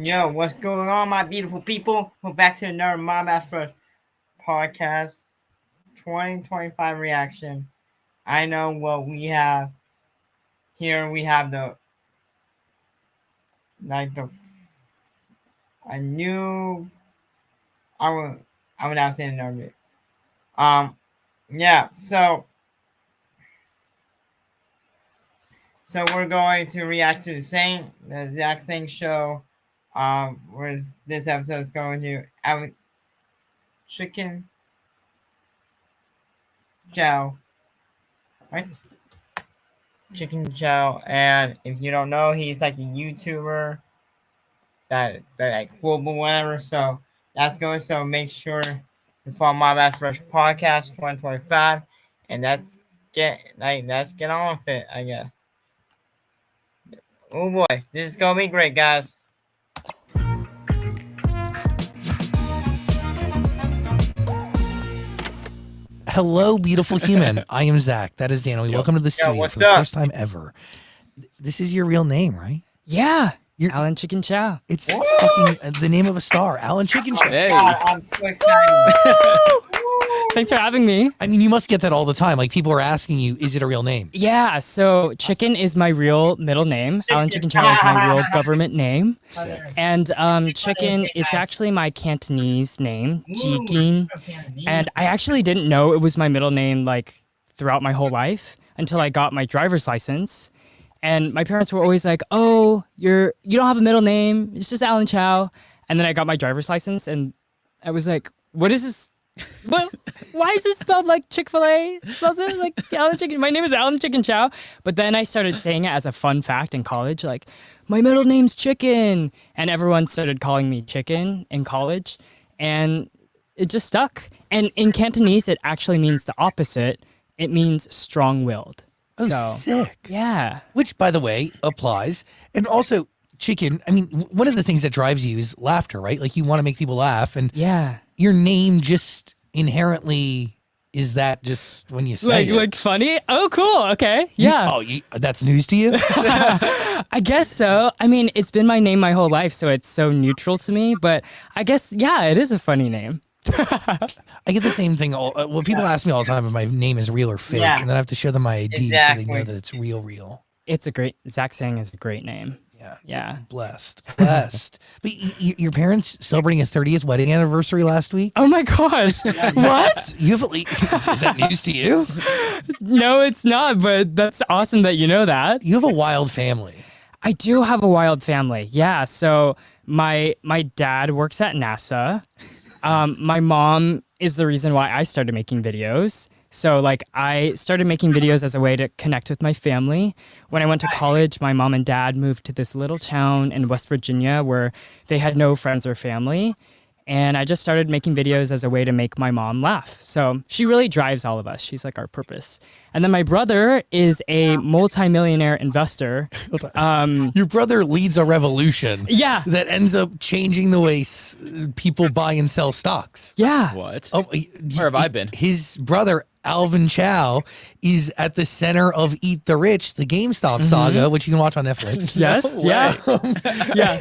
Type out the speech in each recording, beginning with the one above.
Yo, what's going on, my beautiful people? We're back to another My Best Friends podcast 2025 reaction. I know what we have here. We have the like the a new. I would have said another bit. Yeah. So we're going to react to the exact same show. Where this episode is going to Chicken Chow, right? Chicken Chow, and if you don't know, he's like a YouTuber that like global whatever. So that's going. So make sure to follow My Best Fresh Podcast 2025, and let's get on with it. I guess. Oh boy, this is gonna be great, guys. Hello, beautiful human. I am Zach. That is Daniel. Welcome to the studio for the first time ever. This is your real name, right? Yeah. Alan Chikin Chow. It's fucking the name of a star. Alan Chikin Chow. Hey. God, I'm so excited. Thanks for having me. I mean, you must get that all the time. Like, people are asking you, is it a real name? Yeah, so Chicken is my real middle name. Alan Chikin Chow is my real government name. Sick. And Chicken, it's actually my Cantonese name, Chikin. And I actually didn't know it was my middle name like throughout my whole life until I got my driver's license. And my parents were always like, "Oh, you don't have a middle name. It's just Alan Chow." And then I got my driver's license and I was like, "What is this? But why is it spelled like Chick-fil-A? It spells it like Alan Chicken. My name is Alan Chikin Chow." But then I started saying it as a fun fact in college, like, "My middle name's Chicken." And everyone started calling me Chicken in college. And it just stuck. And in Cantonese, it actually means the opposite. It means strong-willed. Oh, So, sick. yeah. Which, by the way, applies. And also, Chicken, I mean, one of the things that drives you is laughter, right? Like, you want to make people laugh. And Yeah. your name just inherently is that just when you say it. Like funny? Oh, cool. Okay. Yeah. That's news to you? I guess so. I mean, it's been my name my whole life, so it's so neutral to me. But I guess, yeah, it is a funny name. I get the same thing. Well, people ask me all the time if my name is real or fake, Yeah. and then I have to show them my ID so Exactly. they know that it's real. It's a great, Zach Sang is a great name. Yeah. Yeah. Blessed. But your parents celebrating a 30th wedding anniversary last week? Oh my gosh. What? Is that news to you? No, it's not, but that's awesome that you know that. You have a wild family. I do have a wild family. Yeah. So my dad works at NASA. My mom is the reason why I started making videos. So like I started making videos as a way to connect with my family. When I went to college, my mom and dad moved to this little town in West Virginia where they had no friends or family. And I just started making videos as a way to make my mom laugh. So she really drives all of us. She's like our purpose. And then my brother is a multimillionaire investor. Your brother leads a revolution. Yeah. That ends up changing the way people buy and sell stocks. Yeah. What? Oh, Where have I been? His brother, Alvin Chow, is at the center of Eat the Rich, the GameStop saga, which you can watch on Netflix. Yes. Yeah. Yeah.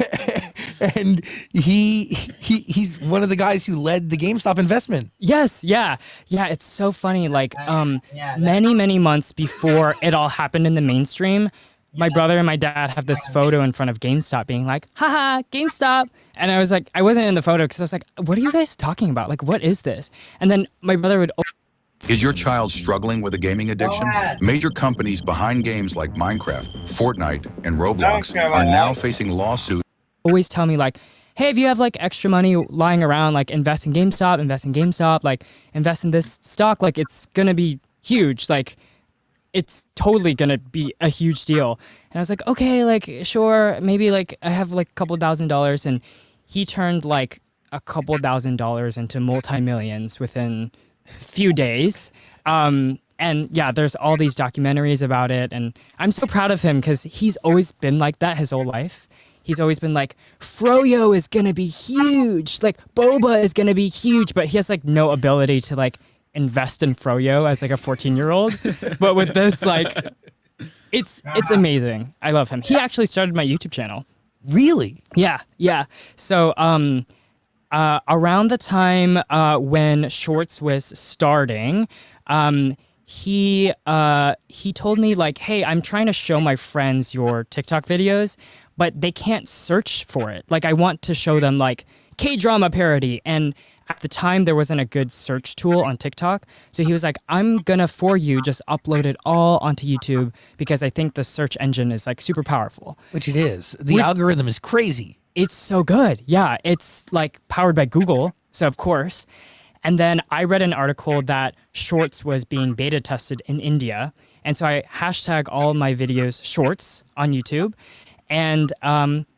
And he's one of the guys who led the GameStop investment. Yes, yeah. Yeah, it's so funny. Like many months before it all happened in the mainstream, my brother and my dad have this photo in front of GameStop being like, "Haha, GameStop." And I was like, I wasn't in the photo because I was like, "What are you guys talking about? Like, what is this?" And then my brother would Is your child struggling with a gaming addiction? Major companies behind games like Minecraft, Fortnite, and Roblox are now facing lawsuits. always tell me like, "Hey, if you have like extra money lying around, like invest in GameStop, like invest in this stock, like it's gonna be huge, like it's totally gonna be a huge deal." And I was like, "Okay, like sure, maybe like I have like a couple $1,000s," and he turned like a couple $1,000s into multi-millions within a few days. And yeah, there's all these documentaries about it, and I'm so proud of him because he's always been like that his whole life. He's always been like, Froyo is going to be huge. Like, boba is going to be huge. But he has, like, no ability to, like, invest in Froyo as, like, a 14-year-old. But with this, like, it's amazing. I love him. He actually started my YouTube channel. Really? Yeah. So around the time when Shorts was starting, he told me like, "Hey, I'm trying to show my friends your TikTok videos, but they can't search for it. Like, I want to show them like K-drama parody." And at the time, there wasn't a good search tool on TikTok, so he was like, "I'm gonna for you just upload it all onto YouTube because I think the search engine is like super powerful." Which it is. The algorithm is crazy. It's so good. Yeah, it's like powered by Google, so of course. And then I read an article that Shorts was being beta tested in India. And so I hashtag all my videos Shorts on YouTube and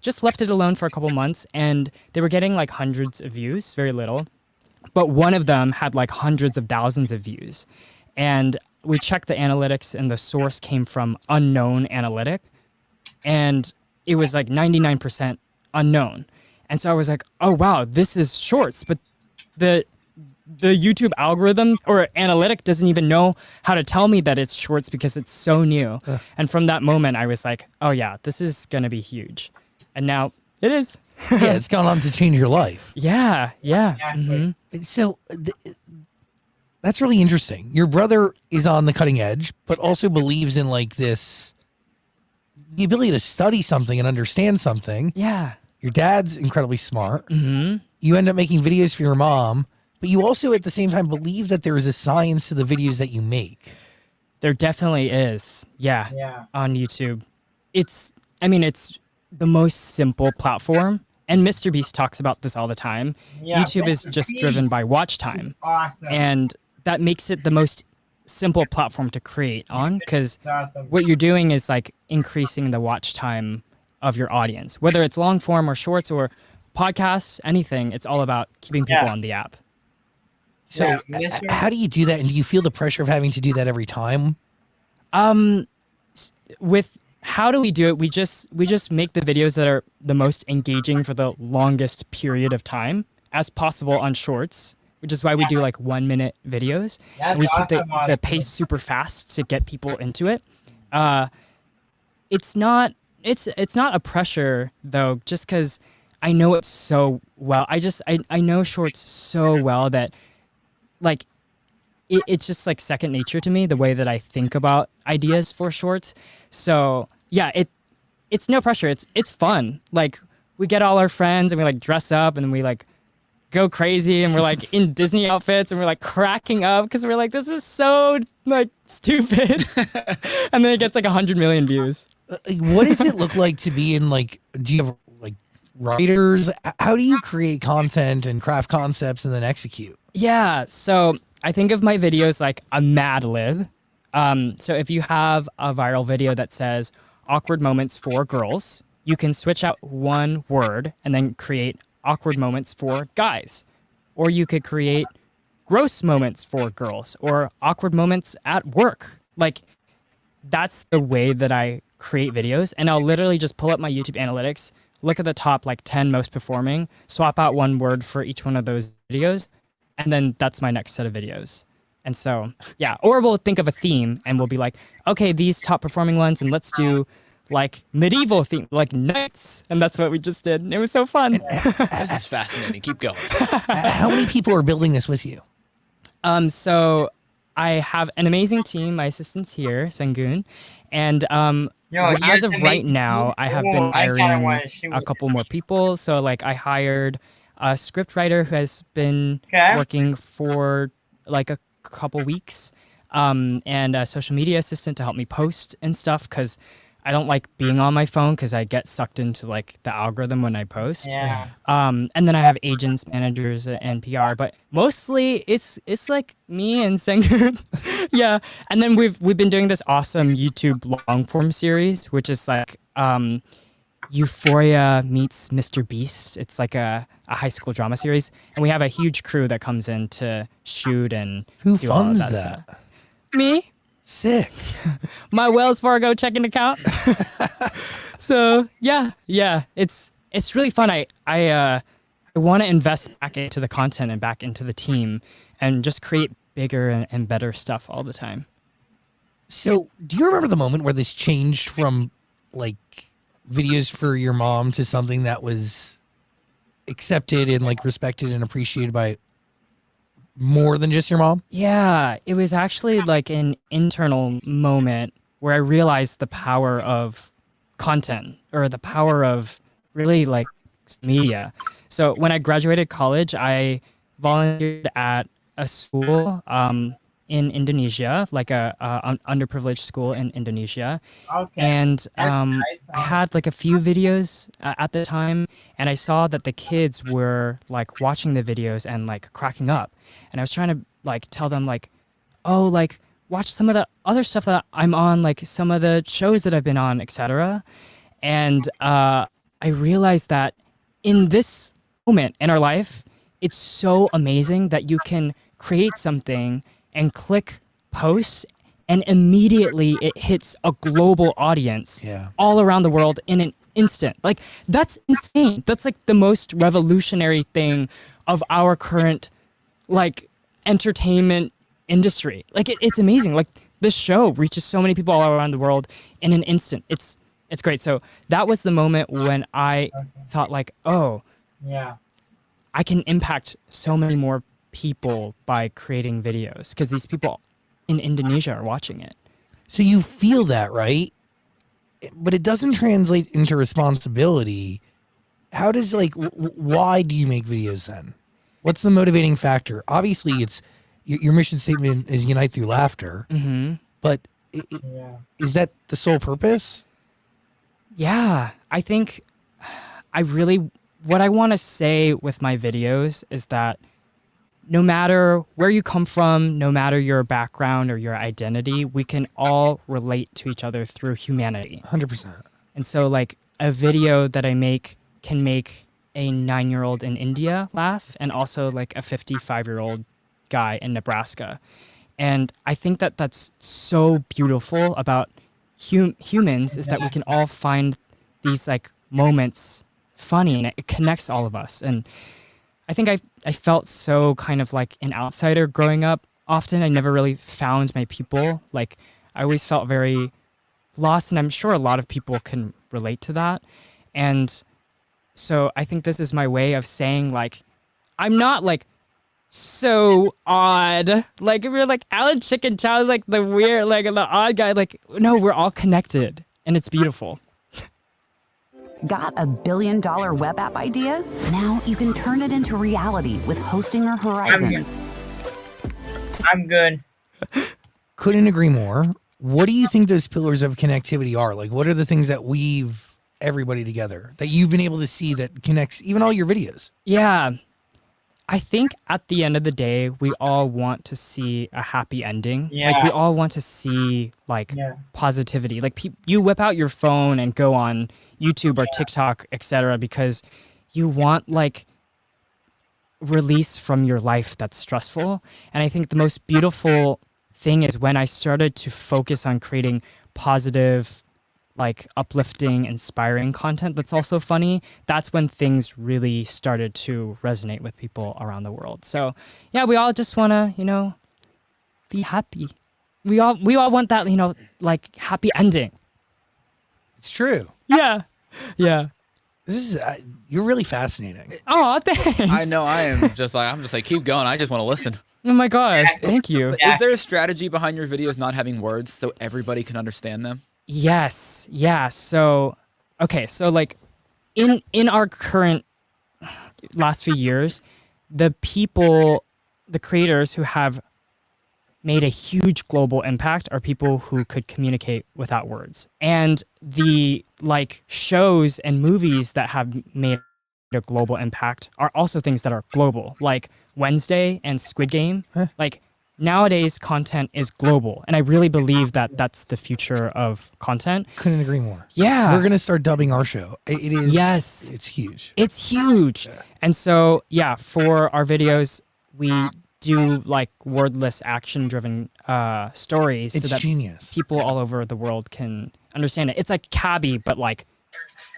just left it alone for a couple months. And they were getting like hundreds of views, very little. But one of them had like hundreds of thousands of views. And we checked the analytics and the source came from unknown analytic. And it was like 99% unknown. And so I was like, oh, wow, this is Shorts. But the YouTube algorithm or analytic doesn't even know how to tell me that it's Shorts because it's so new. And from that moment, I was like, oh yeah, this is going to be huge. And now it is. Yeah, it's gone on to change your life. Yeah. Mm-hmm. So that's really interesting. Your brother is on the cutting edge, but also believes in like this, the ability to study something and understand something. Yeah. Your dad's incredibly smart. Mm-hmm. You end up making videos for your mom, but you also at the same time believe that there is a science to the videos that you make. There definitely is. Yeah. On YouTube. It's the most simple platform. And Mr. Beast talks about this all the time. Yeah, YouTube is just driven by watch time. Awesome. And that makes it the most simple platform to create on because what you're doing is like increasing the watch time of your audience. Whether it's long form or shorts or podcasts, anything, it's all about keeping people on the app. So how do you do that? And do you feel the pressure of having to do that every time? With how do we do it? We just make the videos that are the most engaging for the longest period of time as possible on Shorts, which is why we do like 1 minute videos. And we keep the pace super fast to get people into it. It's not a pressure though, just because I know it so well. I know Shorts so well that like it's just like second nature to me, the way that I think about ideas for Shorts. So yeah, it's no pressure. It's fun. Like we get all our friends and we like dress up and we like go crazy and we're like in Disney outfits and we're like cracking up because we're like, this is so like stupid. And then it gets like 100 million views. What does it look like to be in like, do you have like writers? How do you create content and craft concepts and then execute? Yeah, so I think of my videos like a Mad Lib. So if you have a viral video that says awkward moments for girls, you can switch out one word and then create awkward moments for guys. Or you could create gross moments for girls or awkward moments at work. Like that's the way that I create videos. And I'll literally just pull up my YouTube analytics, look at the top like 10 most performing, swap out one word for each one of those videos. And then that's my next set of videos. And so, yeah, or we'll think of a theme and we'll be like, okay, these top performing ones, and let's do like medieval theme, like knights. And that's what we just did. And it was so fun. This is fascinating. Keep going. How many people are building this with you? So I have an amazing team. My assistant's here, Sengun. And as of right now, I have been hiring a couple more people. So like I hired a script writer who has been working for like a couple weeks, and a social media assistant to help me post and stuff because I don't like being on my phone because I get sucked into like the algorithm when I post. Yeah. And then I have agents, managers, and PR, but mostly it's like me and Sengun. Yeah. And then we've been doing this awesome YouTube long form series, which is like Euphoria meets Mr. Beast. It's like a high school drama series, and we have a huge crew that comes in to shoot and Who do all of funds that that? stuff. Me, Sick. my Wells Fargo checking account. So yeah, it's really fun. I want to invest back into the content and back into the team, and just create bigger and better stuff all the time. So, do you remember the moment where this changed from like videos for your mom to something that was accepted and like respected and appreciated by more than just your mom? Yeah, it was actually like an internal moment where I realized the power of content or the power of really like media. So when I graduated college, I volunteered at a school in Indonesia, like a underprivileged school in Indonesia. Okay. And Nice. I had like a few videos at the time, and I saw that the kids were like watching the videos and like cracking up. And I was trying to like tell them like, oh, like watch some of the other stuff that I'm on, like some of the shows that I've been on, etc. And I realized that in this moment in our life, it's so amazing that you can create something and click post, and immediately it hits a global audience Yeah. all around the world in an instant. Like, that's insane. That's like the most revolutionary thing of our current like entertainment industry. Like it's amazing. Like this show reaches so many people all around the world in an instant. It's great. So that was the moment when I thought like, oh, Yeah. I can impact so many more people by creating videos because these people in Indonesia are watching it. So you feel that, right? But it doesn't translate into responsibility. How does like why do you make videos then? What's the motivating factor? Obviously, it's your mission statement is unite through laughter. Mm-hmm. But Yeah. is that the sole purpose? Yeah, I think what I want to say with my videos is that no matter where you come from, no matter your background or your identity, we can all relate to each other through humanity. 100%. And so, like, a video that I make can make a 9-year-old in India laugh and also like a 55-year-old guy in Nebraska. And I think that that's so beautiful about humans is that we can all find these like moments funny and it connects all of us. And I think I felt so kind of like an outsider growing up. Often I never really found my people. Like I always felt very lost, and I'm sure a lot of people can relate to that. And so I think this is my way of saying like, I'm not like so odd. Like if you're like Alan Chicken Chow is like the weird, like the odd guy. Like no, we're all connected, and it's beautiful. Got a $1 billion web app idea? Now you can turn it into reality with Hostinger Horizons. I'm good. Couldn't agree more. What do you think those pillars of connectivity are? Like, what are the things that weave everybody together that you've been able to see that connects even all your videos? Yeah. I think at the end of the day, we all want to see a happy ending. Yeah. Like we all want to see like Yeah. positivity. Like you whip out your phone and go on YouTube or TikTok, etc., because you want like release from your life that's stressful. And I think the most beautiful thing is when I started to focus on creating positive, like uplifting, inspiring content that's also funny, that's when things really started to resonate with people around the world. So yeah, we all just want to, be happy. We all want that, like happy ending. It's true. Yeah. Yeah. This is you're really fascinating. Oh, thanks. I know I'm just like keep going. I just want to listen. Oh my gosh, thank you. Is there a strategy behind your videos not having words so everybody can understand them? Yes. Yeah. So, okay. So like in our current last few years, the creators who have made a huge global impact are people who could communicate without words. And the like shows and movies that have made a global impact are also things that are global, like Wednesday and Squid Game. Like nowadays content is global, and I really believe that that's the future of content. Couldn't agree more. Yeah. We're gonna start dubbing our show. It is. Yes. It's huge. It's huge. And so, yeah, for our videos, we do like wordless action driven stories It's so that genius. people all over the world can understand it. It's like Cabby, but like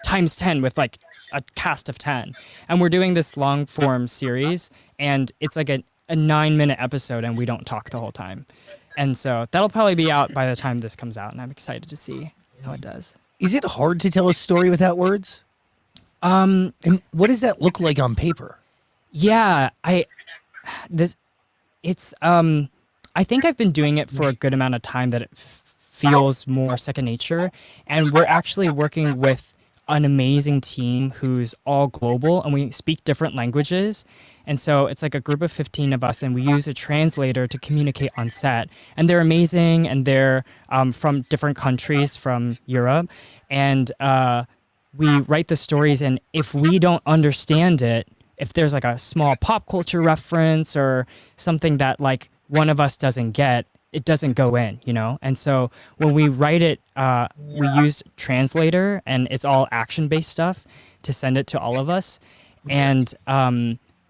times 10 with like a cast of 10. And we're doing this long form series, and it's like a 9-minute episode, and we don't talk the whole time. And so that'll probably be out by the time this comes out, and I'm excited to see how it does. Is it hard to tell a story without words? Um, And what does that look like on paper? yeah, it's I think I've been doing it for a good amount of time that it feels more second nature, and we're actually working with an amazing team who's all global, and we speak different languages. And so it's like a group of 15 of us, and we use a translator to communicate on set. And they're amazing, and they're from different countries from Europe. And we write the stories, and if we don't understand it, if there's like a small pop culture reference or something that like one of us doesn't get, it doesn't go in, you know? And so when we write it, we use translator, and it's all action-based stuff to send it to all of us. And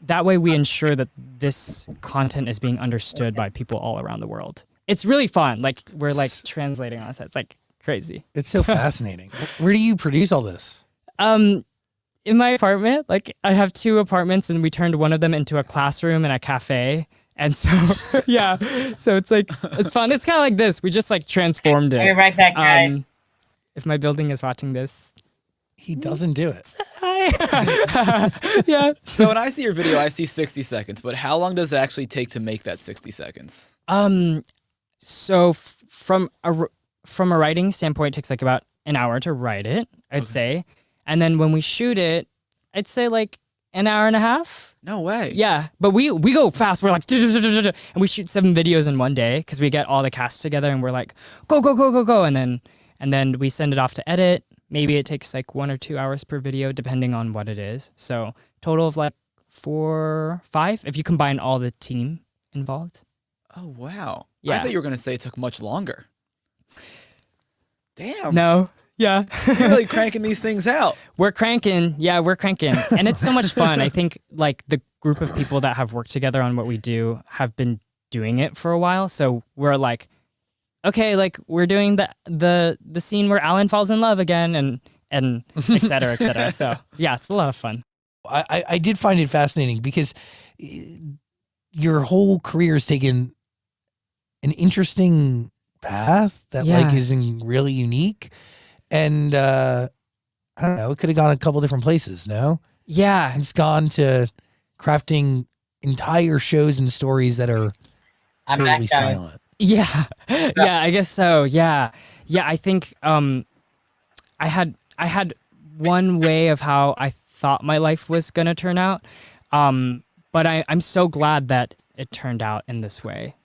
that way we ensure that this content is being understood by people all around the world. It's really fun. Like we're like translating on set. It's like crazy. It's so fascinating. Where do you produce all this? In my apartment, like I have 2 apartments, and we turned one of them into a classroom and a cafe. And so, yeah, so it's like, it's fun. It's kind of like this. We just like transformed it. I'll be right back, guys. If my building is watching this, He doesn't do it. hi. Yeah. So when I see your video, I see 60 seconds, but how long does it actually take to make that 60 seconds? So from a writing standpoint, it takes like about an hour to write it, I'd say. And then when we shoot it, I'd say like an hour and a half. No way. Yeah, but we go fast. We're like, and we shoot 7 videos in one day because we get all the cast together, and we're like, go, go, go, go, go, and then we send it off to edit. Maybe it takes like 1 or 2 hours per video, depending on what it is. So total of like 4, 5 if you combine all the team involved. Oh wow. Yeah. I thought you were gonna say it took much longer. Damn. No. Yeah. You're really cranking these things out. We're cranking. Yeah, we're cranking. And it's so much fun. I think like the group of people that have worked together on what we do have been doing it for a while. So we're like, okay, like we're doing the scene where Alan falls in love again and et cetera, et cetera. So yeah, it's a lot of fun. I did find it fascinating because your whole career has taken an interesting path that like isn't really unique. And I don't know, it could have gone a couple different places, no? Yeah. And it's gone to crafting entire shows and stories that are totally silent. Yeah. Yeah, I guess so. Yeah. Yeah, I think I had one way of how I thought my life was going to turn out. But I'm so glad that it turned out in this way.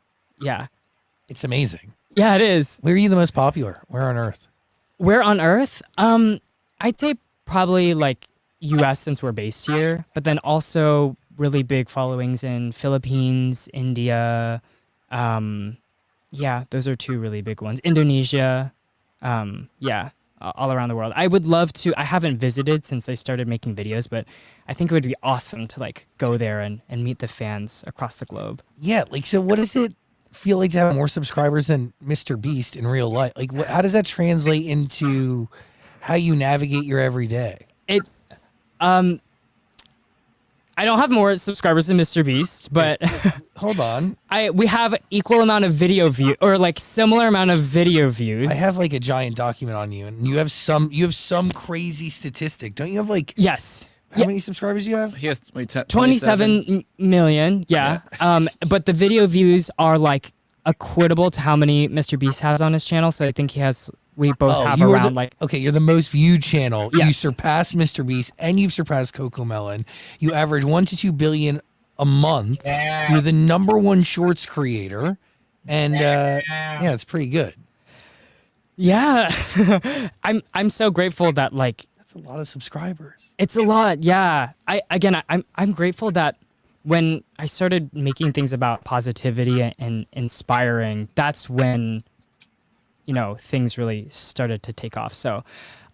Yeah. It's amazing. Yeah, it is. Where are you the most popular? Where on earth? Where on earth? I'd say probably like US since we're based here, but then also really big followings in Philippines, India. Yeah, those are 2 really big ones. Indonesia. Yeah, all around the world. I would love to, I haven't visited since I started making videos, but I think it would be awesome to like go there and meet the fans across the globe. Yeah, like, so what does it feel like to have more subscribers than Mr. Beast in real life? Like, how does that translate into how you navigate your everyday? I don't have more subscribers than Mr. Beast, but Hold on. we have equal amount of video view or like similar amount of video views. I have like a giant document on you, and you have some crazy statistic. Don't you have like Yes. how many subscribers do you have? He has 27 million, yeah. But the video views are like equitable to how many Mr. Beast has on his channel. So I think we both have you are around like. okay, you're the most viewed channel. You Yes. surpassed Mr. Beast, and you've surpassed Coco Melon. You average 1 to 2 billion a month. You're the #1 shorts creator, and yeah, it's pretty good. Yeah, I'm so grateful that like That's a lot of subscribers. it's a lot. Yeah, I'm grateful that when I started making things about positivity and inspiring, that's when, you know, things really started to take off. So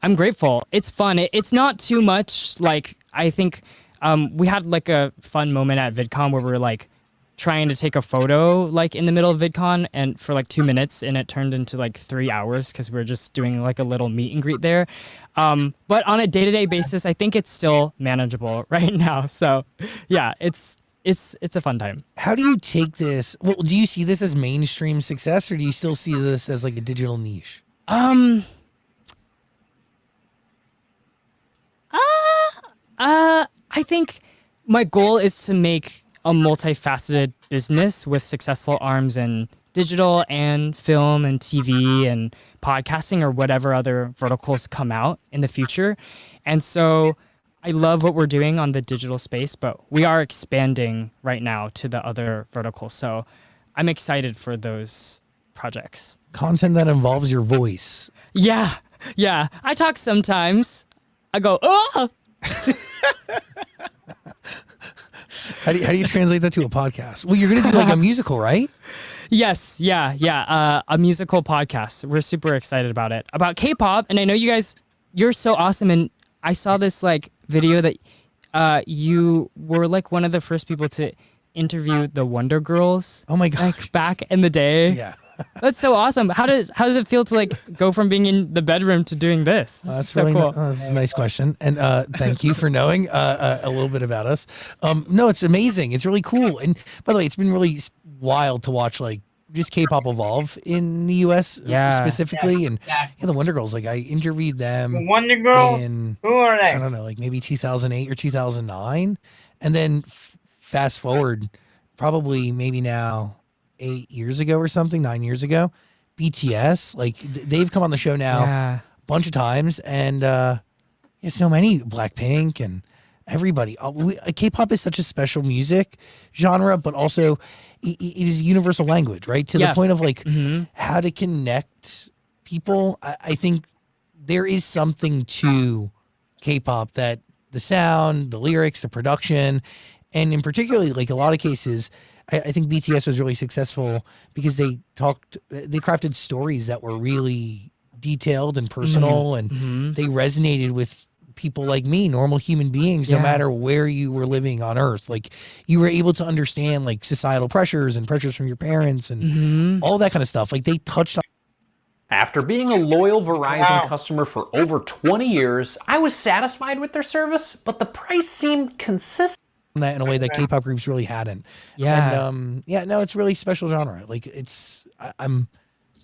I'm grateful. It's fun. It's not too much. Like, I think we had like a fun moment at VidCon where we were like trying to take a photo like in the middle of VidCon and for like 2 minutes, and it turned into like 3 hours because we are just doing like a little meet and greet there. But on a day-to-day basis, I think it's still manageable right now. So yeah, it's a fun time. How do you take this? Well, do you see this as mainstream success, or do you still see this as like a digital niche? I think my goal is to make a multifaceted business with successful arms in digital and film and TV and podcasting or whatever other verticals come out in the future. And so I love what we're doing on the digital space, but we are expanding right now to the other verticals. So I'm excited for those projects. Content that involves your voice. Yeah. Yeah. I talk sometimes. I go, oh, How do you translate that to a podcast? Well, you're going to do like a musical, right? yes. Yeah. Yeah. A musical podcast. We're super excited about it. About K-pop. And I know you guys, you're so awesome. And I saw this like video that you were like one of the first people to interview the Wonder Girls. Oh my God. Like back in the day. Yeah. That's so awesome. How does it feel to like go from being in the bedroom to doing this? That's so really cool. that's a nice question, and thank you for knowing a little bit about us. No, it's amazing. It's really cool, and by the way, it's been really wild to watch like just K-pop evolve in the U.S. specifically, and the Wonder Girls. Like I interviewed them. Wonder Girl. In, Who are they? I don't know, like maybe 2008 or 2009, and then fast forward, probably maybe now 8 years ago or something, 9 years ago, BTS, like they've come on the show now a bunch of times, and so many, Blackpink and everybody. K-pop is such a special music genre, but also it is a universal language, right? To the point of like how to connect people. I think there is something to K-pop, that the sound, the lyrics, the production, and in particularly like a lot of cases, I think BTS was really successful because they crafted stories that were really detailed and personal, and they resonated with people like me, normal human beings, no matter where you were living on Earth. Like you were able to understand like societal pressures and pressures from your parents and all that kind of stuff. Like they touched on. After being a loyal Verizon customer for over 20 years, I was satisfied with their service, but the price seemed consistent. That in a way that K-pop groups really hadn't. And it's really special genre. Like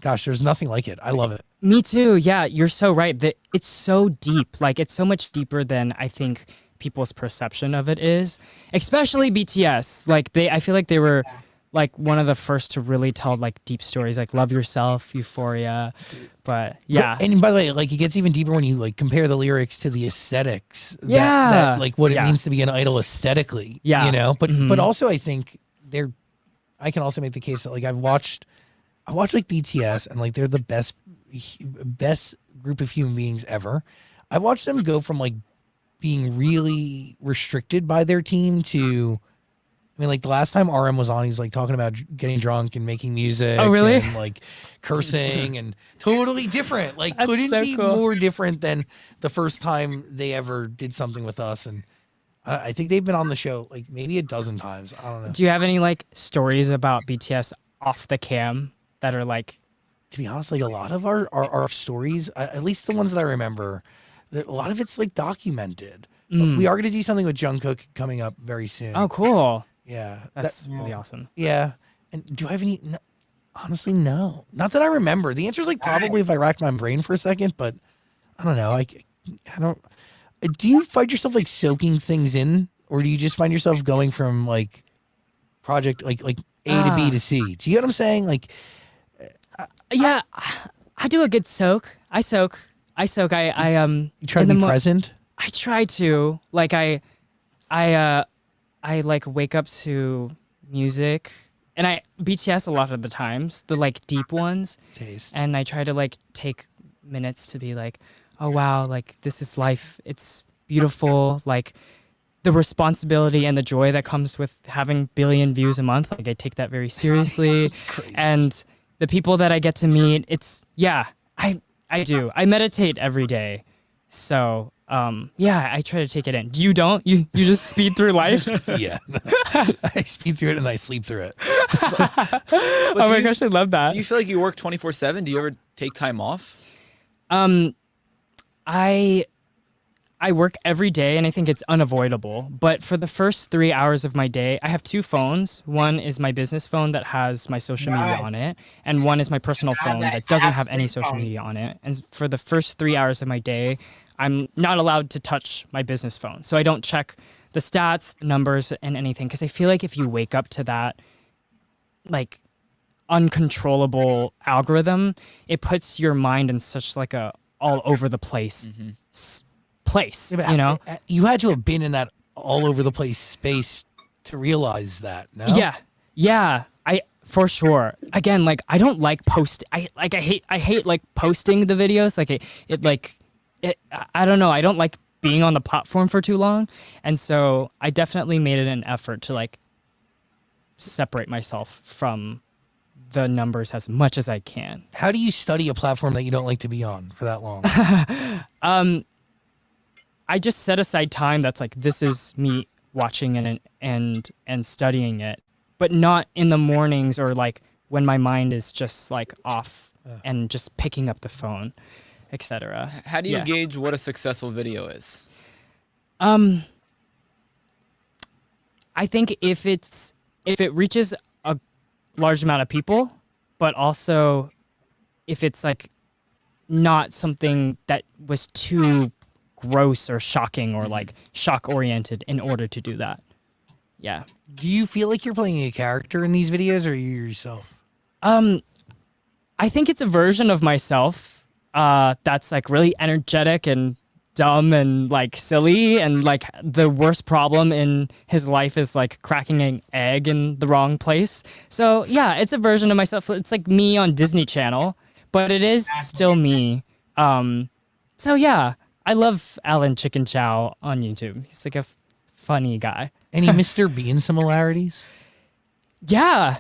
gosh, there's nothing like it. I love it. Me too. Yeah, you're so right. That it's so deep. Like it's so much deeper than I think people's perception of it is. Especially BTS. Like I feel like they were like one of the first to really tell like deep stories, like Love Yourself, Euphoria. But yeah. And by the way, like it gets even deeper when you like compare the lyrics to the aesthetics. That like what it means to be an idol aesthetically. Yeah. You know? But also I think I can also make the case that like I watched like BTS, and like they're the best group of human beings ever. I watched them go from like being really restricted by their team to, I mean, like the last time RM was on, he's like talking about getting drunk and making music. Oh, really? And like cursing and totally different. Like That's couldn't so be cool. more different than the first time they ever did something with us. And I think they've been on the show like maybe a dozen times. I don't know. Do you have any like stories about BTS off the cam that are like? To be honest, like a lot of our stories, at least the ones that I remember, a lot of it's like documented. But we are going to do something with Jungkook coming up very soon. Oh, cool. Yeah. That's really awesome. Yeah. And do I have any? No, honestly, no. Not that I remember. The answer is like probably if I racked my brain for a second, but I don't know. I don't. Do you find yourself like soaking things in, or do you just find yourself going from like project like A to B to C? Do you get what I'm saying? Like, Yeah, I do a good soak. I soak. I you try to be present. I try to. Like I like wake up to music, and BTS a lot of the times, the like deep ones. Taste. And I try to like take minutes to be like, oh wow, like this is life. It's beautiful. Like the responsibility and the joy that comes with having billion views a month. Like I take that very seriously. It's crazy. And the people that I get to meet, I do. I meditate every day. So I try to take it in. You don't? You just speed through life? Yeah. I speed through it and I sleep through it. Oh my gosh, I love that. Do you feel like you work 24/7? Do you ever take time off? I work every day, and I think it's unavoidable. But for the first 3 hours of my day, I have two phones. One is my business phone that has my social media on it, and one is my personal phone that doesn't have any social media on it. And for the first 3 hours of my day, I'm not allowed to touch my business phone. So I don't check the stats, the numbers, and anything, because I feel like if you wake up to that, like, uncontrollable algorithm, it puts your mind in such like a all over the place place. Yeah, but You know? you had to have been in that all over the place space to realize that. No. Yeah. I for sure. Again, like I don't like I hate like posting the videos. Like I don't know. I don't like being on the platform for too long, and so I definitely made it an effort to like separate myself from the numbers as much as I can. How do you study a platform that you don't like to be on for that long? I just set aside time that's like this is me watching and studying it, but not in the mornings or like when my mind is just like off and just picking up the phone, etc. How do you gauge what a successful video is? I think if it reaches a large amount of people, but also if it's like not something that was too gross or shocking or like shock oriented in order to do that. Yeah. Do you feel like you're playing a character in these videos, or are you yourself? I think it's a version of myself that's like really energetic and dumb and like silly, and like the worst problem in his life is like cracking an egg in the wrong place. So yeah, it's a version of myself. It's like me on Disney Channel, but it is still me. So yeah, I love Alan Chicken Chow on YouTube. He's like a funny guy. Any Mr. Bean similarities? Yeah,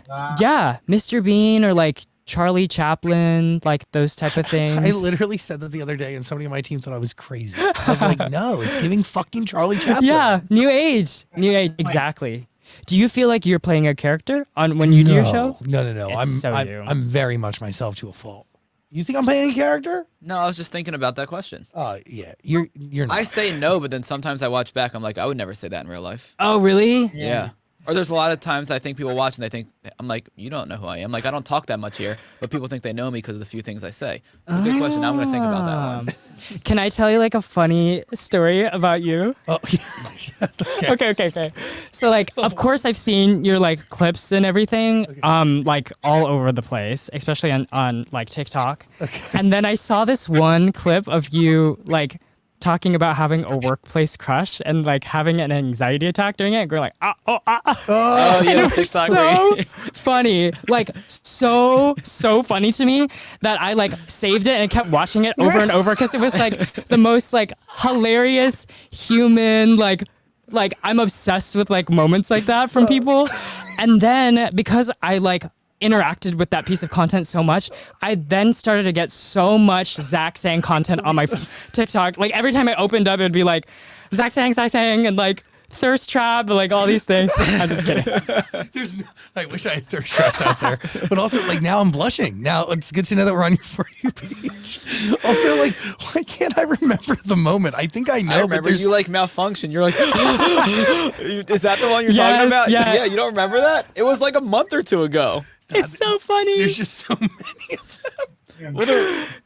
Mr. Bean or like Charlie Chaplin, like those type of things. I literally said that the other day, and somebody on my team thought I was crazy. I was like, no, it's giving fucking Charlie Chaplin. Yeah, new age, exactly. Do you feel like you're playing a character when you do your show? No. I'm very much myself to a fault. You think I'm playing a character? No, I was just thinking about that question. Yeah, you're not. I say no, but then sometimes I watch back. I'm like, I would never say that in real life. Oh, really? Yeah. Or there's a lot of times I think people watch and they think, I'm like, you don't know who I am. Like, I don't talk that much here, but people think they know me because of the few things I say. It's a good question. I'm going to think about that one. Can I tell you like a funny story about you? Oh, yeah. Okay. So like, of course I've seen your like clips and everything, like all over the place, especially on like TikTok. Okay. And then I saw this one clip of you like talking about having a workplace crush and like having an anxiety attack during it, and going like, Oh, yeah, and it was TikTok. so funny, like so funny to me that I like saved it and kept watching it over and over because it was like the most like hilarious human like I'm obsessed with like moments like that from people. And then because I like interacted with that piece of content so much, I then started to get so much Zach Sang content on my TikTok. Like every time I opened up, it would be like Zach Sang, and like thirst trap, and like all these things. I'm just kidding. I wish I had thirst traps out there, but also like now I'm blushing. Now it's good to know that we're on your For You page. Also, like, why can't I remember the moment? I think I know. I remember but you like malfunction. You're like, is that the one you're talking about? Yeah. You don't remember that? It was like a month or two ago. It's so funny. There's just so many of them.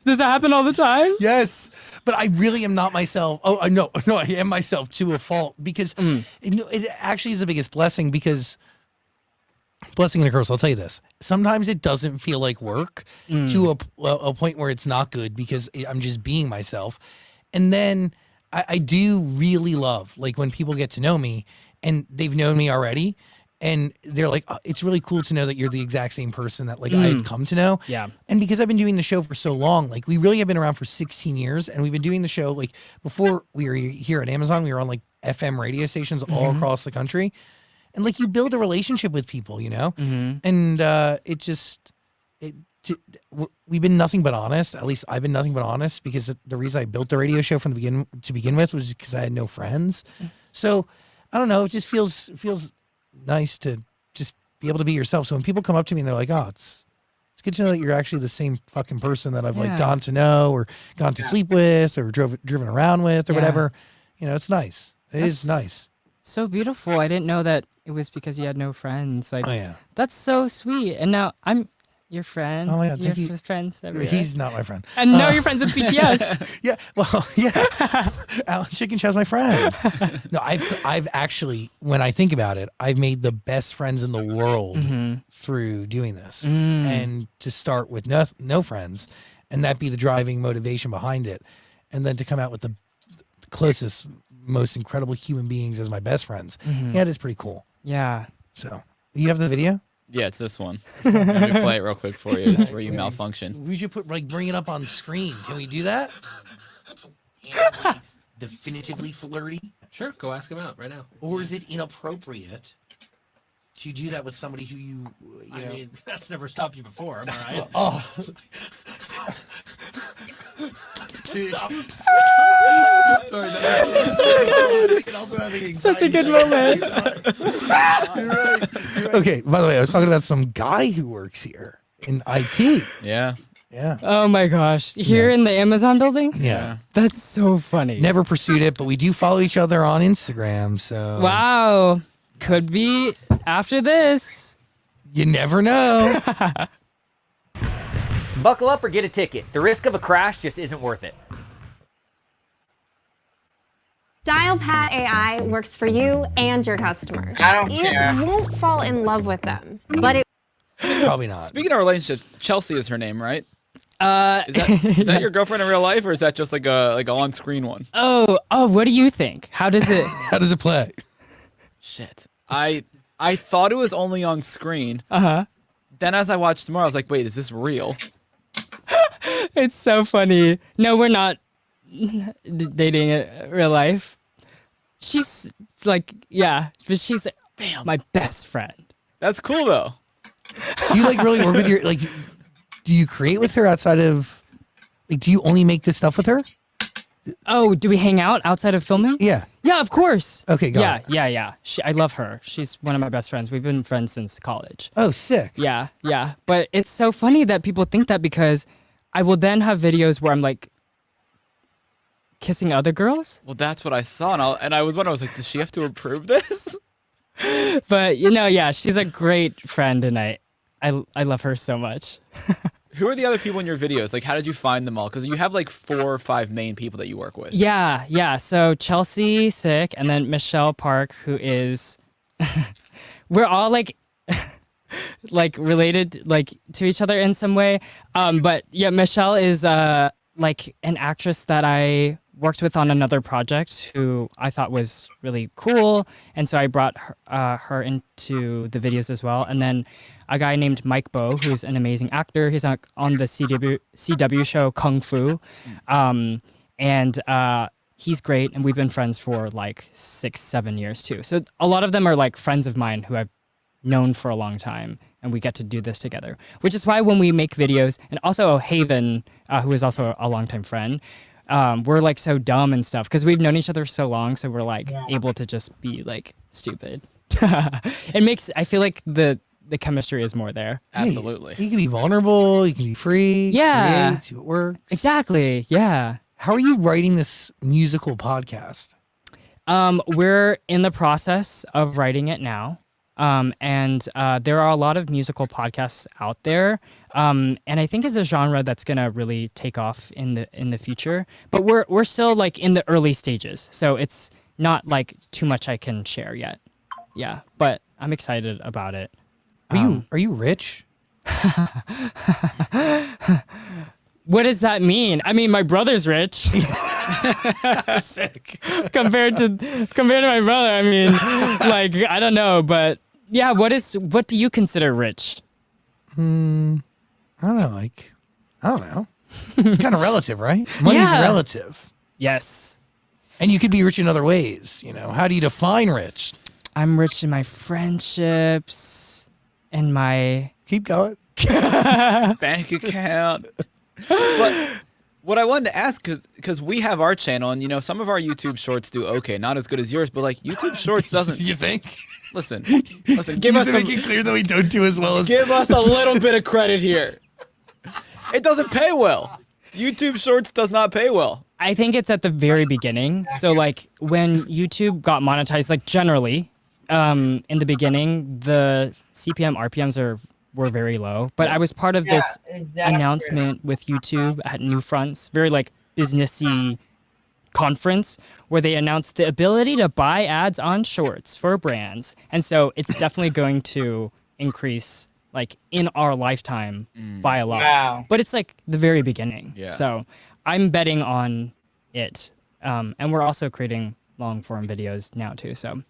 Does that happen all the time? Yes, but I really am not myself. Oh, no, I am myself to a fault because it actually is the biggest blessing, because blessing and a curse. I'll tell you this. Sometimes it doesn't feel like work to a point where it's not good because I'm just being myself. And then I do really love like when people get to know me and they've known me already. And they're like, oh, it's really cool to know that you're the exact same person that like I had come to know. Yeah. And because I've been doing the show for so long, like we really have been around for 16 years, and we've been doing the show like before we were here at Amazon, we were on like FM radio stations all across the country. And like you build a relationship with people, you know? And we've been nothing but honest. At least I've been nothing but honest, because the reason I built the radio show from the begin with was because I had no friends. So I don't know, it just feels nice to just be able to be yourself. So when people come up to me and they're like, oh, it's good to know that you're actually the same fucking person that I've like gone to know or gone to sleep with or driven around with or whatever, you know, it's nice. It's nice. So beautiful. I didn't know that it was because you had no friends. Like, Oh yeah. that's so sweet. And now I'm Your friend. Oh my God, thank your you. Friends everywhere. He's not my friend. And now you're friends with BTS. Yeah, well, yeah. Alan Chicken Chow's my friend. No, I've actually, when I think about it, I've made the best friends in the world through doing this. And to start with no friends, and that be the driving motivation behind it, and then to come out with the closest, most incredible human beings as my best friends. Yeah, it is pretty cool. Yeah. So, you have the video? Yeah, it's this one. Let me play it real quick for you. It's where you malfunction. We should bring it up on screen. Can we do that? Definitively flirty? Sure, go ask him out right now. Or is it inappropriate to do that with somebody who you know? I mean, that's never stopped you before, am I right? Oh. Sorry, Such a good moment. You're right. Okay, by the way, I was talking about some guy who works here in IT. Yeah. Yeah. Oh my gosh. Here in the Amazon building? Yeah. That's so funny. Never pursued it, but we do follow each other on Instagram, so. Wow. Could be after this. You never know. Buckle up or get a ticket. The risk of a crash just isn't worth it. Dialpad AI works for you and your customers. I don't care. It won't fall in love with them, but it Probably not. Speaking of relationships, Chelsea is her name, right? Is Is that your girlfriend in real life, or is that just like a on-screen one? Oh, what do you think? How does it? How does it play? Shit. I thought it was only on screen. Uh-huh. Then as I watched more, I was like, wait, is this real? It's so funny. No, we're not dating in real life. She's like, yeah, but she's my best friend. That's cool though. Do you like really work with your do you create with her outside of do you only make this stuff with her? Oh, do we hang out outside of filming? Yeah. Yeah, of course. Okay, got it. Yeah. I love her. She's one of my best friends. We've been friends since college. Oh, sick. Yeah. But it's so funny that people think that because I will then have videos where I'm like kissing other girls. Well, that's what I saw, and I was wondering, I was like, does she have to approve this? But yeah, she's a great friend, and I love her so much. Who are the other people in your videos? Like, how did you find them all? Because you have like 4 or 5 main people that you work with. Yeah. So Chelsea Sick, and then Michelle Park, who is, we're all like related like to each other in some way. But yeah, Michelle is like an actress that I worked with on another project who I thought was really cool, and so I brought her into the videos as well. And then a guy named Mike Bo, who's an amazing actor. He's on the CW show Kung Fu, and he's great. And we've been friends for like 6-7 years too. So a lot of them are like friends of mine who I've known for a long time, and we get to do this together. Which is why when we make videos, and also Haven, who is also a longtime friend. We're like so dumb and stuff because we've known each other so long, so we're like able to just be like stupid. I feel like the chemistry is more there. Absolutely. You can be vulnerable, you can be free, create, see what works. Exactly. Yeah. How are you writing this musical podcast? We're in the process of writing it now. And there are a lot of musical podcasts out there. And I think it's a genre that's gonna really take off in the future. But we're still like in the early stages, so it's not like too much I can share yet. Yeah, but I'm excited about it. Are you rich? What does that mean? I mean, my brother's rich. Sick. compared to my brother. I mean, like I don't know, but yeah. What do you consider rich? I don't know. I don't know. It's kind of relative, right? Money's relative. Yes. And you could be rich in other ways. You know, how do you define rich? I'm rich in my friendships and my keep going bank account. But what I wanted to ask, because we have our channel, and some of our YouTube shorts do okay, not as good as yours, but like YouTube Shorts doesn't. You think? Listen. Give us make it clear that we don't do as well as. Give us a little bit of credit here. It doesn't pay well. YouTube Shorts does not pay well. I think it's at the very beginning. So like when YouTube got monetized, like generally, in the beginning, the CPM, RPMs were very low. But I was part of this announcement with YouTube at New Fronts, very like businessy conference where they announced the ability to buy ads on shorts for brands. And so it's definitely going to increase like in our lifetime by a lot. Wow. But it's like the very beginning. Yeah. So I'm betting on it. And we're also creating long form videos now too. So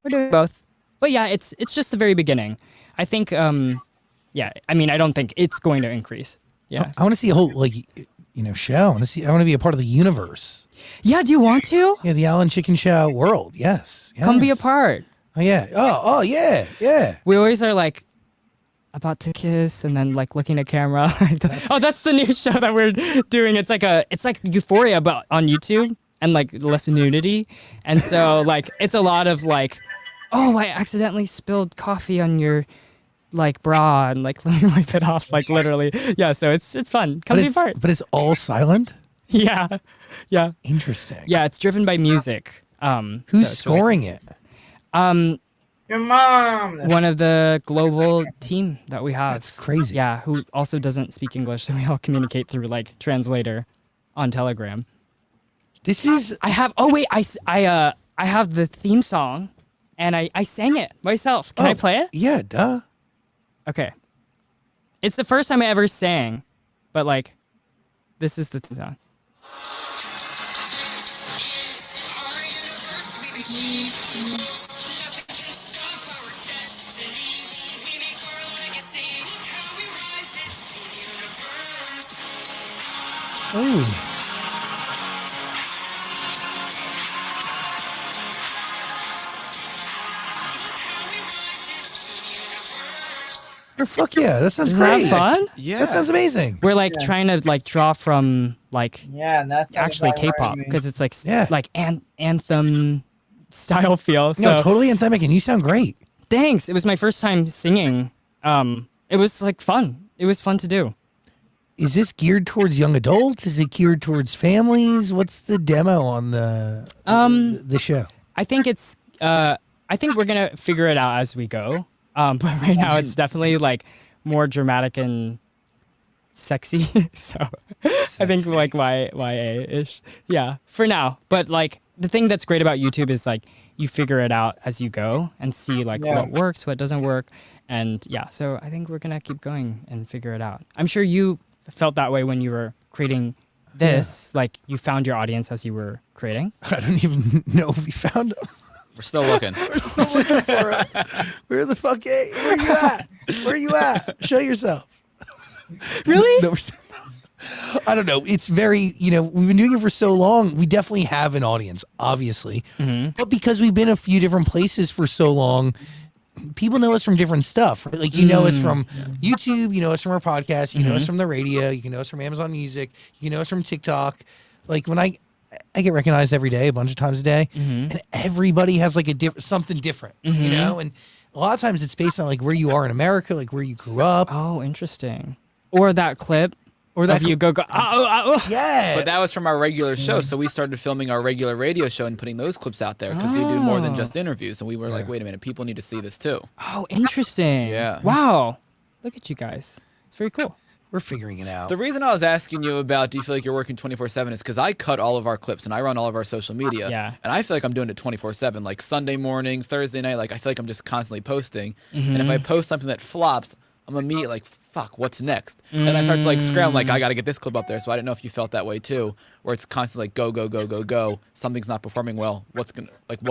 we're doing both. But yeah, it's just the very beginning. I think yeah, I mean I don't think it's going to increase. Yeah. I want to see a whole show. I want to be a part of the universe. Yeah, do you want to? Yeah, the Alan Chikin Chow world. Yes. Come be a part. Oh yeah. Oh yeah. Yeah. We always are like about to kiss and then like looking at camera. Oh, that's the new show that we're doing. It's like Euphoria but on YouTube and like less nudity. And so like it's a lot of like, oh, I accidentally spilled coffee on your like bra and like let me wipe it off like literally. Yeah, so it's fun. Come be a part. But it's all silent? Yeah. Yeah. Interesting. Yeah, it's driven by music. Who's scoring it? Your mom. One of the global team that we have. That's crazy. Yeah, who also doesn't speak English, so we all communicate through like translator on Telegram. This is. I have. Oh wait, I have the theme song, and I sang it myself. Can I play it? Yeah, duh. Okay. It's the first time I ever sang, but like, this is the theme song. Oh. Fuck yeah, that sounds great. Isn't that fun? Yeah. That sounds amazing. We're like trying to like draw from like that's actually K-pop because it's like like anthem style feel. So. No, totally anthemic, and you sound great. Thanks. It was my first time singing. It was like fun. It was fun to do. Is this geared towards young adults? Is it geared towards families? What's the demo on the show? I think it's I think we're gonna figure it out as we go. But right now it's definitely like more dramatic and sexy. So I think like YA-ish. Yeah, for now. But like the thing that's great about YouTube is like you figure it out as you go and see like what works, what doesn't work. And yeah, so I think we're gonna keep going and figure it out. I'm sure you felt that way when you were creating this. Like you found your audience as you were creating. I don't even know if we found them. We're still looking. We're still looking for it. Where the fuck? Where you at? Where you at? Show yourself. Really? No, I don't know. It's very, we've been doing it for so long. We definitely have an audience, obviously. Mm-hmm. But because we've been a few different places for so long, people know us from different stuff. Right? Like, you know us from YouTube, you know us from our podcast, you know us from the radio, you know us from Amazon Music, you know us from TikTok. Like, when I get recognized every day, a bunch of times a day, and everybody has like something different, and a lot of times it's based on like where you are in America, like where you grew up. Oh, interesting. Or that clip. Or that you go, yeah. But that was from our regular show, so we started filming our regular radio show and putting those clips out there because we do more than just interviews. And we were like, wait a minute, people need to see this too. Oh, interesting. Yeah. Wow. Look at you guys. It's very cool. We're figuring it out. The reason I was asking you about do you feel like you're working 24/7 is because I cut all of our clips and I run all of our social media. Yeah. And I feel like I'm doing it 24/7, like Sunday morning, Thursday night. Like I feel like I'm just constantly posting. And if I post something that flops, I'm immediately like, fuck, what's next? Then I start to like scramble, like I got to get this clip up there. So I didn't know if you felt that way too, where it's constantly like go, go, go, go, go. Something's not performing well. What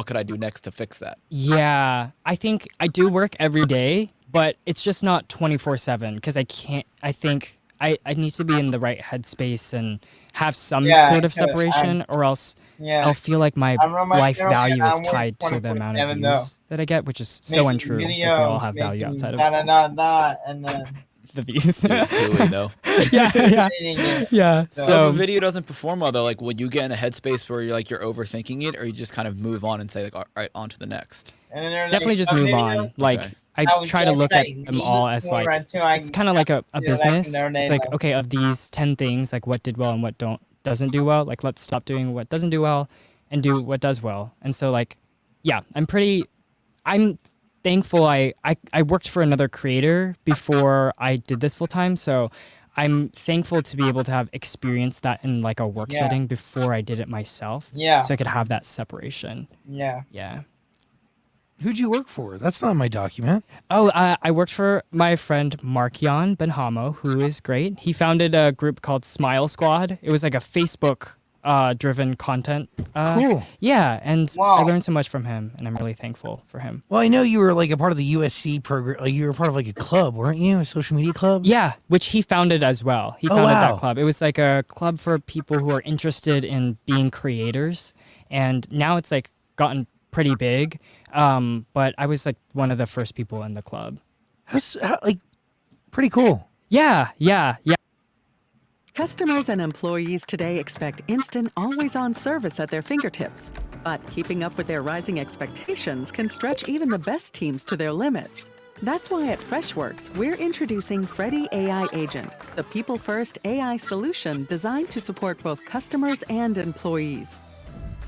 could I do next to fix that? Yeah, I think I do work every day, but it's just not 24/7 because I think I need to be in the right headspace and have some sort of separation, or else I'll feel like my life value is tied to the amount of views that I get, which is so untrue. Like we all have value outside of and then the views. Though. Yeah. So if a video doesn't perform well, though, like would you get in a headspace where you're overthinking it, or you just kind of move on and say like, all right, on to the next? Definitely just move on. Like I try to look at them all as like it's kind of like a business. It's like, okay, of these 10 things, like what did well and what doesn't do well, like let's stop doing what doesn't do well and do what does well. And so like, yeah, I'm thankful I worked for another creator before I did this full time, so I'm thankful to be able to have experienced that in like a work setting before I did it myself. Yeah. So I could have that separation. Yeah. Yeah. Who'd you work for? That's not in my document. Oh, I worked for my friend Markian Benhamo, who is great. He founded a group called Smile Squad. It was like a Facebook driven content. Cool. Yeah, and I learned so much from him, and I'm really thankful for him. Well, I know you were like a part of the USC program. Like you were part of like a club, weren't you? A social media club? Yeah, which he founded as well. He founded wow. that club. It was like a club for people who are interested in being creators, and now it's like gotten pretty big. But I was like one of the first people in the club. Like pretty cool. Yeah. Customers and employees today expect instant, always-on service at their fingertips. But keeping up with their rising expectations can stretch even the best teams to their limits. That's why at Freshworks, we're introducing Freddy AI Agent, the people-first AI solution designed to support both customers and employees.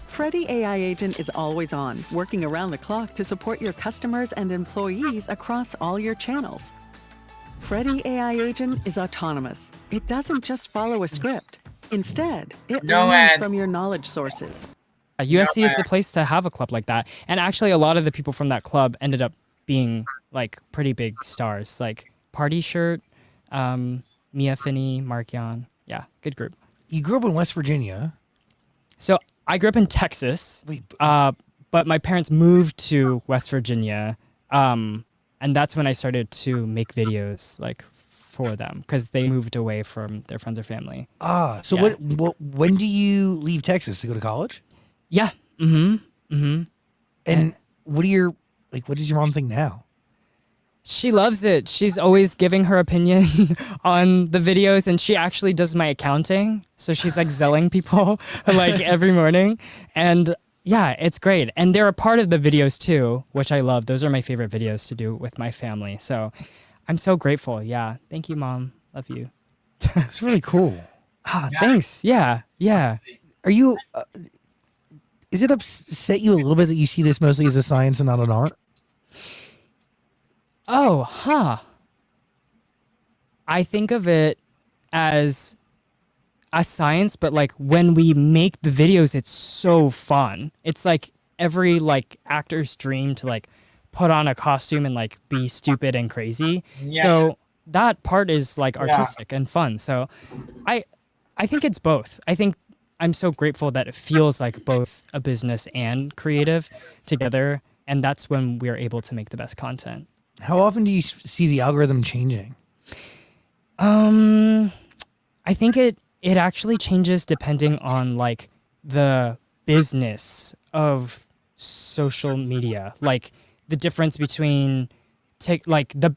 Freddy AI Agent is always on, working around the clock to support your customers and employees across all your channels. Freddy AI Agent is autonomous. It doesn't just follow a script. Instead, it learns from your knowledge sources. USC is the place to have a club like that. And actually, a lot of the people from that club ended up being like pretty big stars, like Party Shirt, Mia Finney, Markian. Yeah, good group. You grew up in West Virginia. So I grew up in Texas, but my parents moved to West Virginia, and that's when I started to make videos like for them because they moved away from their friends or family. So when do you leave Texas to go to college? Yeah. And what does your mom think now? She loves it. She's always giving her opinion on the videos, and she actually does my accounting. So she's like zelling people like every morning. And yeah, it's great. And they're a part of the videos too, which I love. Those are my favorite videos to do with my family. So I'm so grateful. Yeah. Thank you, Mom. Love you. It's really cool. Thanks. Yeah. Are you, is it upset you a little bit that you see this mostly as a science and not an art? I think of it as a science, but like when we make the videos, it's so fun. It's like every like actor's dream to like put on a costume and like be stupid and crazy. Yeah. So that part is like artistic and fun. So I think it's both. I think I'm so grateful that it feels like both a business and creative together. And that's when we're able to make the best content. How often do you see the algorithm changing? I think it actually changes depending on like the business of social media. Like the difference between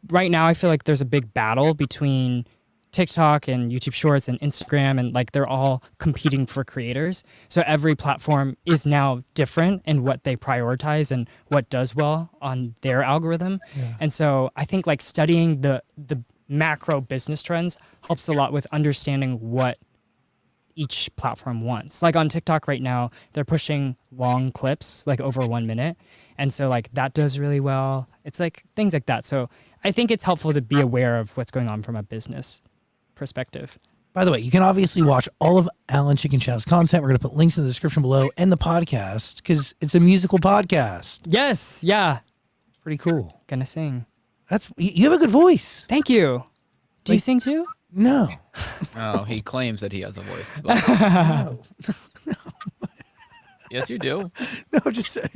right now I feel like there's a big battle between TikTok and YouTube Shorts and Instagram, and like they're all competing for creators. So every platform is now different in what they prioritize and what does well on their algorithm. Yeah. And so I think like studying the macro business trends helps a lot with understanding what each platform wants. Like on TikTok right now, they're pushing long clips, like over 1 minute. And so like that does really well. It's like things like that. So I think it's helpful to be aware of what's going on from a business perspective. By the way, you can obviously watch all of Alan Chikin Chow's content. We're going to put links in the description below and the podcast because it's a musical podcast. Yes. Yeah. Pretty cool. Gonna sing. You have a good voice. Thank you. Do you sing too? No. Oh, he claims that he has a voice. But... No. Yes, you do. No, I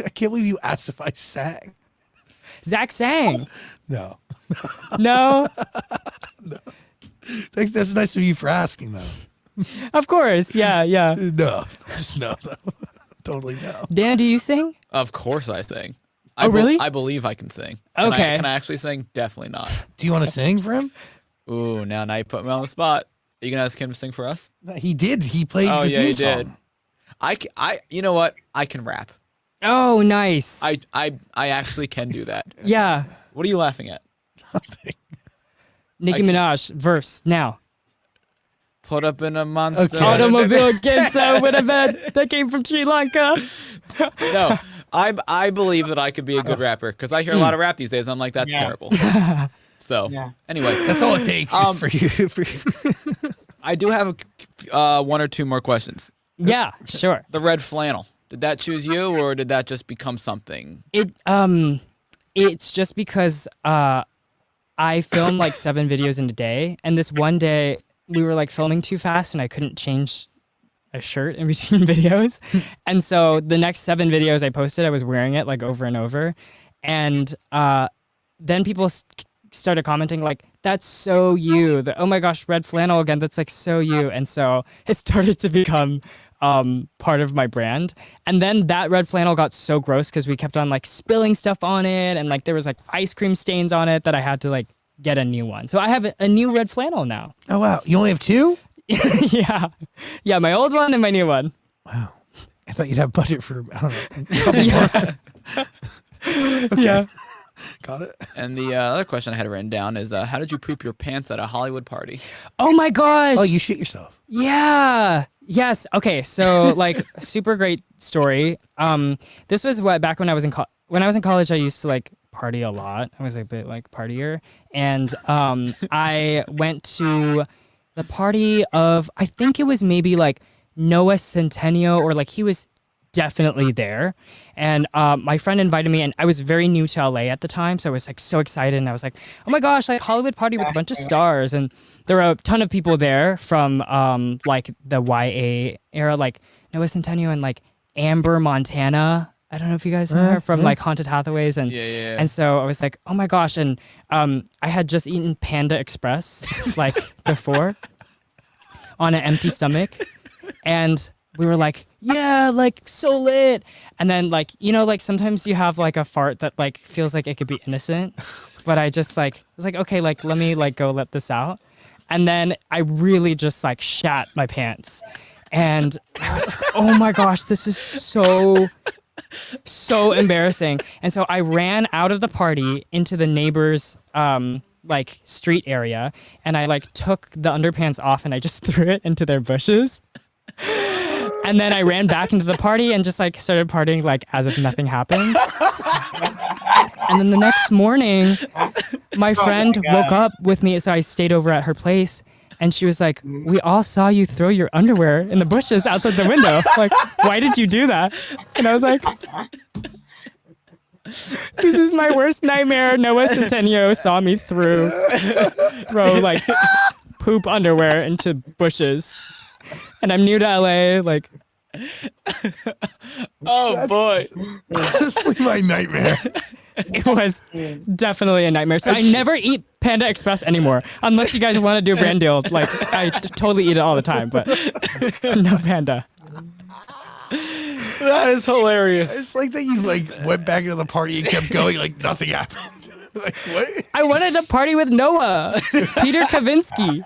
can't believe you asked if I sang. Zach sang. No. No. No. That's nice of you for asking, though. Of course. Yeah. No. Just no, though. Totally no. Dan, do you sing? Of course I sing. Really? I believe I can sing. Okay. Can I actually sing? Definitely not. Do you want to sing for him? Ooh, now you put me on the spot. Are you going to ask him to sing for us? He did. He played the theme song. Did. You know what? I can rap. Oh, nice. I actually can do that. Yeah. What are you laughing at? Nothing. Nicki Minaj, verse, now. Put up in a monster. Okay. Automobile gets out with a bed that came from Sri Lanka. No. I believe that I could be a good rapper because I hear a lot of rap these days. I'm like, that's terrible. So anyway, That's all it takes is for you. I do have one or two more questions. Yeah, sure. The red flannel. Did that choose you, or did that just become something? It's just because I film like 7 videos in a day, and this one day we were like filming too fast, and I couldn't change a shirt in between videos, and so the next 7 videos I posted, I was wearing it like over and over, and then people started commenting like, "That's so you." Oh my gosh, red flannel again. That's like so you, and so it started to become part of my brand. And then that red flannel got so gross because we kept on like spilling stuff on it, and like there was like ice cream stains on it that I had to like get a new one. So I have a new red flannel now. Oh wow, you only have 2? Yeah, my old one and my new one. Wow, I thought you'd have budget for I don't know. A couple more. Okay. Yeah. Got it. And the other question I had written down is, how did you poop your pants at a Hollywood party? Oh my gosh. Oh, you shit yourself. Yeah. Yes. Okay. So like super great story. This was back when I was in college. I used to like party a lot. I was a bit like partier, and I went to the party of, I think it was maybe like Noah Centennial, or like he was definitely there. And my friend invited me, and I was very new to LA at the time, so I was like so excited, and I was like, oh my gosh, like Hollywood party with a bunch of stars. And there were a ton of people there from like the YA era, like Noah Centennial and like Amber Montana. I don't know if you guys know her from like Haunted Hathaways, and and so I was like, oh my gosh, and I had just eaten Panda Express like before on an empty stomach, and we were like, yeah, like so lit. And then like, you know, like sometimes you have like a fart that like feels like it could be innocent, but I just like was like, okay, like let me like go let this out. And then I really just like shat my pants, and I was like, oh my gosh, this is so embarrassing. And so I ran out of the party into the neighbor's like street area, and I like took the underpants off and I just threw it into their bushes. And then I ran back into the party and just like started partying like as if nothing happened. And then the next morning, my friend woke up with me, so I stayed over at her place, and she was like, we all saw you throw your underwear in the bushes outside the window. Like, why did you do that? And I was like, this is my worst nightmare. Noah Centennial saw me throw like poop underwear into bushes. And I'm new to LA, like. Oh boy. Honestly, my nightmare. It was definitely a nightmare. So I never eat Panda Express anymore, unless you guys want to do a brand deal. Like I totally eat it all the time, but no Panda. That is hilarious. It's like that you like went back into the party and kept going like nothing happened. Like what? I wanted to party with Noah, Peter Kavinsky.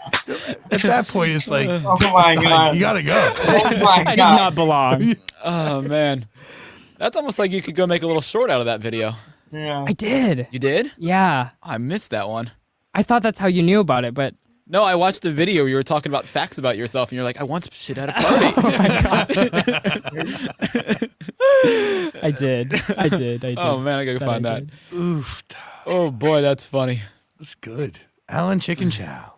At that point, it's like, Oh my god, you gotta go. Oh my I did god. not belong. Oh man, that's almost like you could go make a little short out of that video. Yeah. I did. You did? Yeah. I missed that one. I thought that's how you knew about it, but No, I watched the video. You were talking about facts about yourself, and you're like, I want some shit at a party. oh my god. I did. Oh man, I gotta go find that. Oof. Oh boy, that's funny. That's good. Alan Chicken Chow.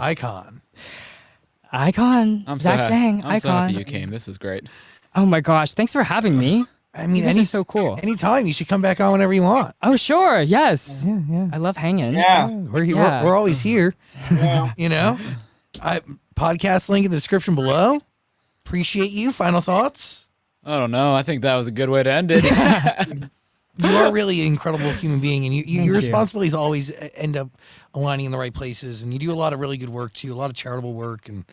Icon. I'm Zach Sang. I'm so happy Icon. you came. This is great. Oh my gosh. Thanks for having me. I mean, This is so cool. Anytime you should come back on whenever you want. Oh, sure. Yes. Yeah. I love hanging. Yeah. We're always here. Yeah. You know, podcast link in the description below. Appreciate you. Final thoughts. I don't know. I think that was a good way to end it. You are really an incredible human being, and Thank your you. responsibilities always end up aligning in the right places. And you do a lot of really good work too, a lot of charitable work, and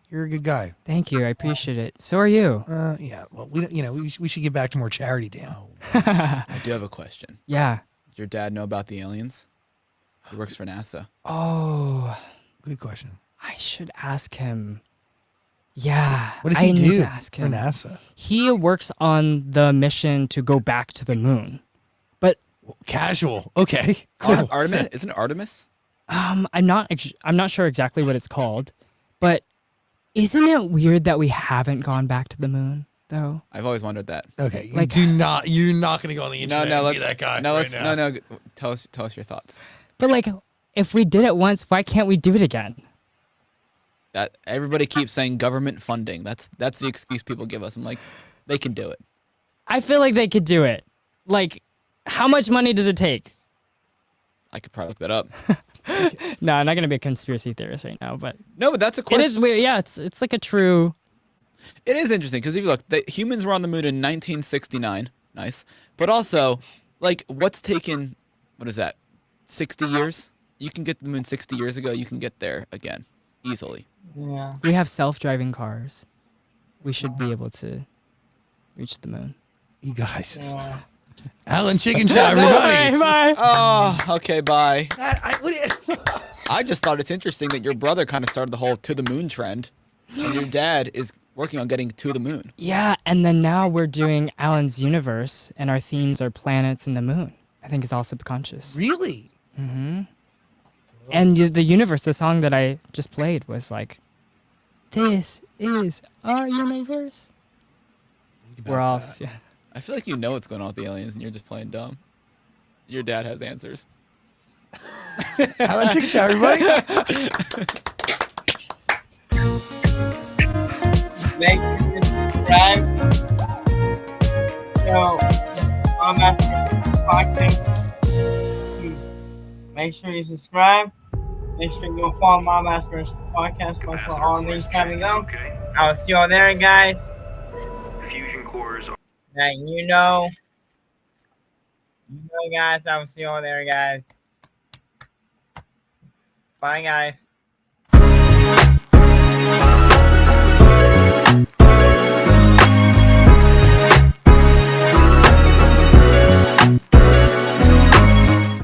you're a good guy. Thank you. I appreciate it. So are you. Yeah. Well, we should get back to more charity, Dan. I do have a question. Yeah. Does your dad know about the aliens? He works for NASA. Oh, Good question. I should ask him. Yeah. What does I he need do to ask for him. NASA? He works on the mission to go back to the moon. But Casual. Okay. Cool. Artemis? Isn't it Artemis? I'm not sure exactly what it's called, but isn't it weird that we haven't gone back to the moon? though? I've always wondered that. Okay, you Like- you're not gonna go on the internet and let's be that guy. No, right let's now. no. Tell us your thoughts. But like, if we did it once, why can't we do it again? That everybody keeps saying government funding. That's the excuse people give us. I'm like, they can do it. I feel like they could do it. Like, how much money does it take? I could probably look that up. No, I'm not gonna be a conspiracy theorist right now, but No, but that's a question. it is weird. Yeah, it's like a true. It is interesting because if you look, the humans were on the moon in 1969. Nice, but also, like, what's taken? What is that? 60 years? You can get to the moon 60 years ago. You can get there again easily. Yeah. We have self-driving cars. We should be able to reach the moon. You guys. Yeah. Alan Chicken Chow, everybody. Bye. Oh, okay, bye. What do you- I just thought it's interesting that your brother kind of started the whole to the moon trend, and your dad is working on getting to the moon. Yeah, and then now we're doing Alan's universe, and our themes are planets and the moon. I think it's all subconscious. Really? Mm-hmm. And the universe, the song that I just played was like, "This is our universe." We're off. Yeah. I feel like you know what's going on with the aliens, and you're just playing dumb. Your dad has answers. Alan Chicken Chow, everybody. Make sure you subscribe. So, on that podcast, make sure you subscribe. Make sure you go follow my Master's podcast for all these having them. I'll see you all there, guys. Fusion cores are Now, you know, guys. I will see you all there, guys. Bye, guys.